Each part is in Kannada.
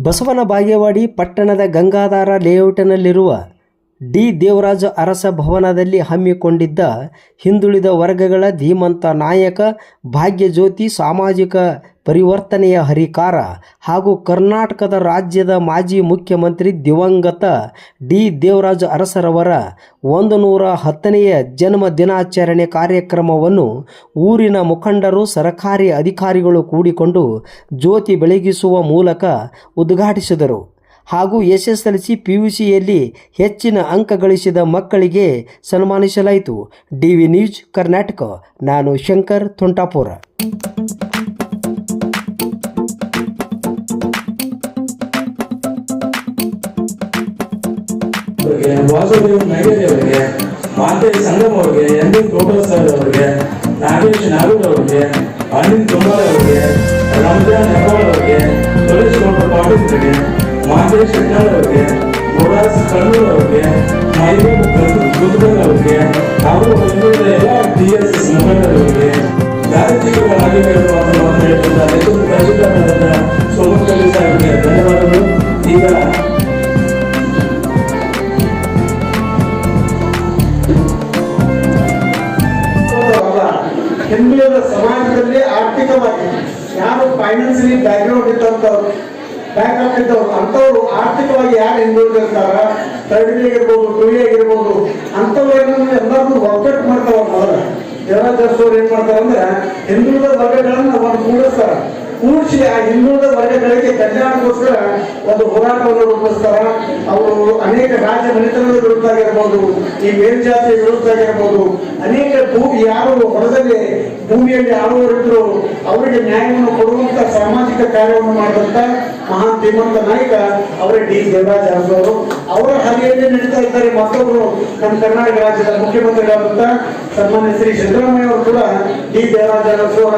ಬಸವನ ಬಾಗೇವಾಡಿ ಪಟ್ಟಣದ ಗಂಗಾಧಾರ ಲೇಔಟ್ನಲ್ಲಿರುವ ಡಿ ದೇವರಾಜ ಅರಸ ಭವನದಲ್ಲಿ ಹಮ್ಮಿಕೊಂಡಿದ್ದ ಹಿಂದುಳಿದ ವರ್ಗಗಳ ಧೀಮಂತ ನಾಯಕ, ಭಾಗ್ಯಜ್ಯೋತಿ, ಸಾಮಾಜಿಕ ಪರಿವರ್ತನೆಯ ಹರಿಕಾರ ಹಾಗೂ ಕರ್ನಾಟಕದ ರಾಜ್ಯದ ಮಾಜಿ ಮುಖ್ಯಮಂತ್ರಿ ದಿವಂಗತ ಡಿ ದೇವರಾಜ ಅರಸರವರ 110ನೇ ಜನ್ಮ ದಿನಾಚರಣೆ ಕಾರ್ಯಕ್ರಮವನ್ನು ಊರಿನ ಮುಖಂಡರು, ಸರ್ಕಾರಿ ಅಧಿಕಾರಿಗಳು ಕೂಡಿಕೊಂಡು ಜ್ಯೋತಿ ಬೆಳಗಿಸುವ ಮೂಲಕ ಉದ್ಘಾಟಿಸಿದರು. ಹಾಗೂ SSLC PUCಯಲ್ಲಿ ಹೆಚ್ಚಿನ ಅಂಕ ಗಳಿಸಿದ ಮಕ್ಕಳಿಗೆ ಸನ್ಮಾನಿಸಲಾಯಿತು. DV news Karnataka. ನಾನು ಶಂಕರ್ ಥೊಂಟಾಪುರ. ವಾಸುದೇವ್ ನೈವೇದ್ಯ ಅವರಿಗೆ, ಮಾತೆ ಸಂಗಮ್ ಅವರಿಗೆ, ND ಟೋಟಲ್ ಸರ್ ಅವರಿಗೆ, ನಾಗೇಶ್ ನಾಗೂರ್ ಅವರಿಗೆ, ಅನಿಲ್ ಕುಮಾರ್ ಅವರಿಗೆ, ರಂಜಾನ್ ಹೆಬ್ಬಾಳ್ ಅವರಿಗೆ, ಸುರೇಶ್ ಗೌಡ ಪಾಟೀಲ್ ಅವರಿಗೆ, ಮಾತೆ ಶೆಟ್ಟಾಳ್ ಅವರಿಗೆ, ಮುರಾಸ್ ಕಣ್ಣೂರ್ ಅವರಿಗೆ, ಮೈಬೂಬ್ ಗುಲ್ಬರ್ಗ್ ಅವರಿಗೆ ಹಾಗೂ ಬೆಂಗಳೂರಿನ ಎಲ್ಲ TSS ಮುಖಂಡರವರಿಗೆ ದಾರಿದೀಪಗಳಾಗಿ ಮಾತನಾಡುತ್ತಿದ್ದಾರೆ. ಪ್ರಸಿದ್ಧರಾದ ಸೋಮಕಲಿ ಸಾಹೇಬರಿಗೆ ಧನ್ಯವಾದಗಳು. ಈಗ ಹಿಂದುಳಿದ ಸಮಾಜದಲ್ಲಿ ಆರ್ಥಿಕವಾಗಿ ಯಾರು ಫೈನಾನ್ಸಿಯಲಿ ಬ್ಯಾಕ್ಗ್ರೌಂಡ್ ಇದ್ದಂಥವ್ರು, ಬ್ಯಾಕ್ಅಪ್ ಇದ್ದವ್ರು, ಅಂಥವ್ರು ಆರ್ಥಿಕವಾಗಿ ಯಾರು ಹಿಂದುಳಿದಿರ್ತಾರ, ಥರ್ಡ್ ಎ ಆಗಿರ್ಬೋದು, 2A ಆಗಿರ್ಬೋದು, ಅಂಥವ್ರು ಏನಂದ್ರೆ ಎಲ್ಲರನ್ನೂ ಒಗ್ಗಟ್ಟು ಮಾಡ್ತಾವ. ಮೊದಲ ದೇವರಾಜ ಅರಸವ್ರು ಏನ್ ಮಾಡ್ತಾರ ಅಂದ್ರೆ ಹಿಂದುಳಿದ ವರ್ಗಗಳನ್ನ ಅವ್ರು ಕೂಡಿಸಿ ಆ ಹಿಂದುಳಿದ ವರ್ಗಗಳಿಗೆ ಕಲ್ಯಾಣಕ್ಕೋಸ್ಕರ ಒಂದು ಹೋರಾಟವನ್ನು ರೂಪಿಸ್ತಾರ. ಅವರು ಅನೇಕ ರಾಜ್ಯ ಮನೆತನದ ವಿರುದ್ಧ ಆಗಿರ್ಬೋದು, ಈ ಮೇಲ್ಜಾತಿಯ ವಿರುದ್ಧ ಆಗಿರ್ಬೋದು, ಅನೇಕ ಯಾರು ಹೊರದಲ್ಲಿ ಭೂಮಿಯಲ್ಲಿ ಆಳುವವರಿದ್ರು ಅವರಿಗೆ ನ್ಯಾಯವನ್ನು ಕೊಡುವಂತ ಸಾಮಾಜಿಕ ಕಾರ್ಯವನ್ನು ಮಾಡಿದಂತ ಮಹಾನ್ ಧೀಮಂತ ನಾಯಕ ಅವರೇ ಡಿ ದೇವರಾಜ ಅರಸವರು. ಅವರ ಹಾದಿಯಲ್ಲಿ ನಡೀತಾ ಇದ್ದಾರೆ ಮತ್ತೊಬ್ಬರು ನಮ್ಮ ಕರ್ನಾಟಕ ರಾಜ್ಯದ ಮುಖ್ಯಮಂತ್ರಿಗಳಾದಂತ ಸನ್ಮಾನ್ಯ ಶ್ರೀ ಸಿದ್ದರಾಮಯ್ಯ ಅವರು ಕೂಡ ಡಿ ದೇವರಾಜ ಅರಸವರ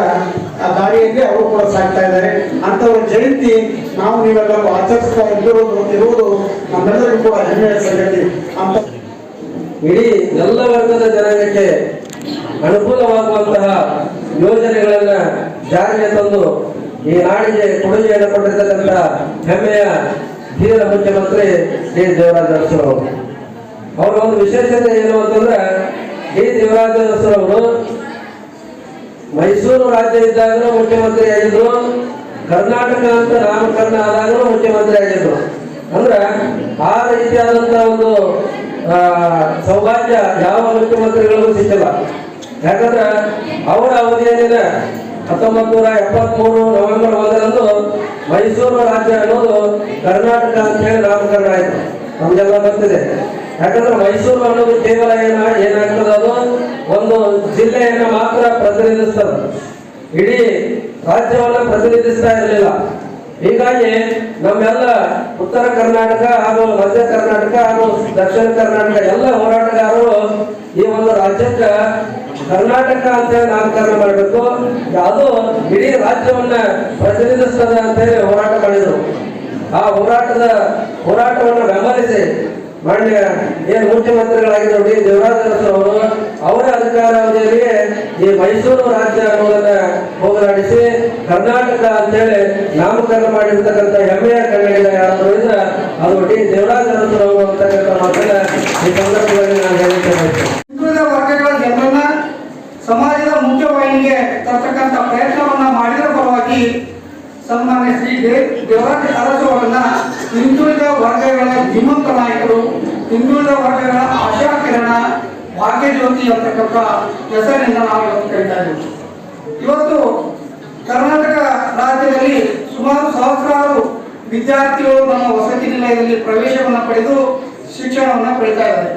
ಆ ದಾರಿಯಲ್ಲಿ ಅವರು ಕೂಡ ಸಾಗ್ತಾ ಇದ್ದಾರೆ. ಅಂತವರ ಜಯಂತಿ ನಾವು ನೀವೆಲ್ಲರೂ ಆಚರಿಸ್ತಾ ಇರುವುದು ನಮ್ಮೆಲ್ಲರಿಗೂ ಕೂಡ ಹೆಮ್ಮೆಯ ಸಂಗತಿ. ಅಂತ ಇಡೀ ಎಲ್ಲ ವರ್ಗದ ಜನಾಂಗಕ್ಕೆ ಅನುಕೂಲವಾಗುವಂತಹ ಯೋಜನೆಗಳನ್ನ ಜಾರಿಗೆ ತಂದು ಈ ನಾಡಿಗೆ ಕೊಡುಗೆಯನ್ನು ಕೊಟ್ಟಿರ್ತಕ್ಕಂಥ ಹೆಮ್ಮೆಯ ಧೀರ ಮುಖ್ಯಮಂತ್ರಿ ಡಿ ದೇವರಾಜ ಅರಸರವರು. ಅವರ ಒಂದು ವಿಶೇಷತೆ ಏನು ಅಂತಂದ್ರೆ, ಡಿ ದೇವರಾಜ ಅರಸರವರು ಮೈಸೂರು ರಾಜ್ಯ ಇದ್ದಾಗಲೂ ಮುಖ್ಯಮಂತ್ರಿ ಆಗಿದ್ರು, ಕರ್ನಾಟಕ ಅಂತ ನಾಮಕರಣ ಆದಾಗಲೂ ಮುಖ್ಯಮಂತ್ರಿ ಆಗಿದ್ರು. ಅಂದ್ರೆ ಆ ರೀತಿಯಾದಂತಹ ಒಂದು ಸೌಭಾಗ್ಯ ಯಾವ ಮುಖ್ಯಮಂತ್ರಿಗಳಿಗೂ ಸಿಕ್ಕಿಲ್ಲ. ಯಾಕಂದ್ರೆ ಅವರ ಅವಧಿಯಲ್ಲಿನ 1973 ನವೆಂಬರ್ 1ರಂದು ಮೈಸೂರು ರಾಜ್ಯ ಅನ್ನೋದು ಕರ್ನಾಟಕ ಅಂತ ಹೇಳಿ ನಾಮಕರಣ ಆಯ್ತು. ನಮ್ಗೆಲ್ಲ ಗೊತ್ತಿದೆ. ಯಾಕಂದ್ರೆ ಮೈಸೂರು ಅನ್ನೋದು ಕೇವಲ ಏನಾಗ್ತದೆ, ಅದು ಒಂದು ಜಿಲ್ಲೆಯನ್ನು ಮಾತ್ರ ಪ್ರತಿನಿಧಿಸ್ತದೆ, ಇಡೀ ರಾಜ್ಯವನ್ನ ಪ್ರತಿನಿಧಿಸ್ತಾ ಇರಲಿಲ್ಲ. ಹೀಗಾಗಿ ನಮ್ಮೆಲ್ಲ ಉತ್ತರ ಕರ್ನಾಟಕ ಹಾಗೂ ಮಧ್ಯ ಕರ್ನಾಟಕ ಹಾಗೂ ದಕ್ಷಿಣ ಕರ್ನಾಟಕ ಎಲ್ಲ ಹೋರಾಟಗಾರರು ಈ ಒಂದು ರಾಜ್ಯಕ್ಕೆ ಕರ್ನಾಟಕ ಅಂತ ಹೇಳಿ ನಾಮಕರಣ ಮಾಡಬೇಕು, ಅದು ಇಡೀ ರಾಜ್ಯವನ್ನ ಪ್ರತಿನಿಧಿಸ್ತದೆ ಅಂತ ಹೇಳಿ ಹೋರಾಟ ಮಾಡಿದ್ರು. ಆ ಹೋರಾಟವನ್ನು ಬೆಂಬಲಿಸಿ ಮಾನ್ಯ ಏನು ಮುಖ್ಯಮಂತ್ರಿಗಳಾಗಿದ್ದರು ಡಿ ದೇವರಾಜ ಅರಸರವರು, ಅವರ ಅಧಿಕಾರಾವಧಿಯಲ್ಲಿ ಈ ಮೈಸೂರು ರಾಜ್ಯ ಅನ್ನೋದನ್ನ ಹೋಗಲಾಡಿಸಿ ಕರ್ನಾಟಕ ಅಂತೇಳಿ ನಾಮಕರಣ ಮಾಡಿರ್ತಕ್ಕಂಥ ಹೆಮ್ಮೆಯ ಕನ್ನಡಿಗ ಯಾರಾದರೂ ಇದ್ರೆ ಅದು ಡಿ ದೇವರಾಜ ಅರಸರವರು ಅಂತಕ್ಕಂಥ ಮಾತನ್ನ ಈ ಸಂದರ್ಭದಲ್ಲಿ ನಾನು ಹೇಳಿದ್ದೇನೆ. ಹಿಂದುಳಿದ ವರ್ಗಗಳ ಜನರನ್ನ ಸಮಾಜದ ಮುಖ್ಯವಾಹಿನಿಗೆ ತರ್ತಕ್ಕಂಥ ಪ್ರಯತ್ನವನ್ನ ಮಾಡಿದ ಪರವಾಗಿ ಸನ್ಮಾನ್ಯ ಶ್ರೀ ದೇವರಾಜ ಅರಸವರನ್ನ ಹಿಂದುಳಿದ ವರ್ಗಗಳ ಧೀಮಂತ ನಾಯಕರು, ಹಿಂದುಳಿದ ವರ್ಗಗಳ ಆಶಾಕಿರಣ, ಭಾಗ್ಯಜ್ಯೋತಿ ಅಂತಕ್ಕಂಥ ಹೆಸರಿನಿಂದ ನಾವು ಕರೀತಾ ಇದ್ದೀವಿ. ಇವತ್ತು ಕರ್ನಾಟಕ ರಾಜ್ಯದಲ್ಲಿ ಸುಮಾರು ಸಹಸ್ರಾರು ವಿದ್ಯಾರ್ಥಿಗಳು ನಮ್ಮ ವಸತಿ ನಿಲಯದಲ್ಲಿ ಪ್ರವೇಶವನ್ನು ಪಡೆದು ಶಿಕ್ಷಣವನ್ನು ಪಡಿತಾ ಇದ್ದಾರೆ.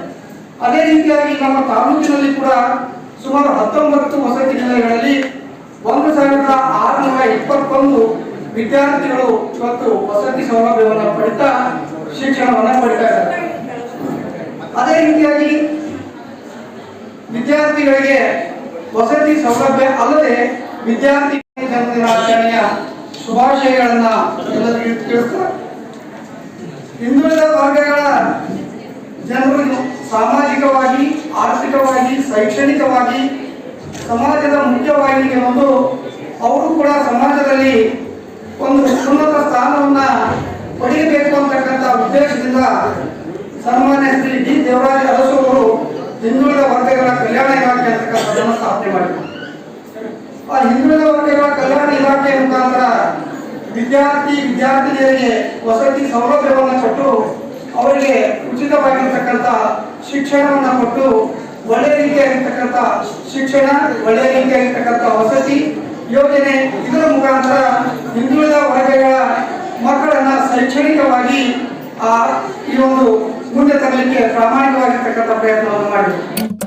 ಅದೇ ರೀತಿಯಾಗಿ ನಮ್ಮ ತಾಲೂಕಿನಲ್ಲಿ ಕೂಡ ಸುಮಾರು 19 ವಸತಿ ನಿಲಯಗಳಲ್ಲಿ 1621 ವಿದ್ಯಾರ್ಥಿಗಳು ಇವತ್ತು ವಸತಿ ಸೌಲಭ್ಯವನ್ನು ಪಡಿತಾ ಶಿಕ್ಷಣವನ್ನು ಪಡಿತಾ ಇದ್ದಾರೆ. ಅದೇ ರೀತಿಯಾಗಿ ವಿದ್ಯಾರ್ಥಿಗಳಿಗೆ ವಸತಿ ಸೌಲಭ್ಯ ಅಲ್ಲದೆ ವಿದ್ಯಾರ್ಥಿ ಜನ್ಮದಿನಾಚರಣೆಯ ಶುಭಾಶಯಗಳನ್ನ ಎಲ್ಲರಿಗೂ ತಿಳಿಸ್ತಾರೆ. ಹಿಂದುಳಿದ ವರ್ಗಗಳ ಜನರು ಸಾಮಾಜಿಕವಾಗಿ, ಆರ್ಥಿಕವಾಗಿ, ಶೈಕ್ಷಣಿಕವಾಗಿ ಸಮಾಜದ ಮುಖ್ಯವಾಹಿನಿಗೆ ಬಂದು ಅವರು ಕೂಡ ಸಮಾಜದಲ್ಲಿ ಒಂದು ಉನ್ನತ ಸ್ಥಾನವನ್ನ ಪಡೆಯಬೇಕು ಅಂತಕ್ಕಂಥ ಉದ್ದೇಶದಿಂದ ಸನ್ಮಾನ್ಯ ಶ್ರೀ ಡಿ ದೇವರಾಜ ಅರಸು ಅವರು ಹಿಂದುಳಿದ ವರ್ಗಗಳ ಕಲ್ಯಾಣ ಇಲಾಖೆ ಅಂತಕ್ಕಂಥದ್ದನ್ನು ಸ್ಥಾಪನೆ ಮಾಡಿದರು. ಆ ಹಿಂದುಳಿದ ವರ್ಗಗಳ ಕಲ್ಯಾಣ ಇಲಾಖೆ ಮುಖಾಂತರ ವಿದ್ಯಾರ್ಥಿನಿಯರಿಗೆ ವಸತಿ ಸೌಲಭ್ಯವನ್ನು ಕೊಟ್ಟು ಅವರಿಗೆ ಉಚಿತವಾಗಿರ್ತಕ್ಕಂಥ ಶಿಕ್ಷಣವನ್ನು ಕೊಟ್ಟು ಒಳ್ಳೆಯ ರೀತಿಯಾಗಿರ್ತಕ್ಕಂಥ ಶಿಕ್ಷಣ, ಒಳ್ಳೆಯ ರೀತಿಯಾಗಿರ್ತಕ್ಕಂಥ ವಸತಿ ಯೋಜನೆ, ಇದರ ಮುಖಾಂತರ ಹಿಂದುಳಿದ ವರ್ಗಗಳ ಮಕ್ಕಳನ್ನ ಶೈಕ್ಷಣಿಕವಾಗಿ ಈ ಒಂದು ಮುಂದೆ ತರಲಿಕ್ಕೆ ಪ್ರಾಮಾಣಿಕವಾಗಿರ್ತಕ್ಕಂಥ ಪ್ರಯತ್ನವನ್ನು ಮಾಡಿದರು.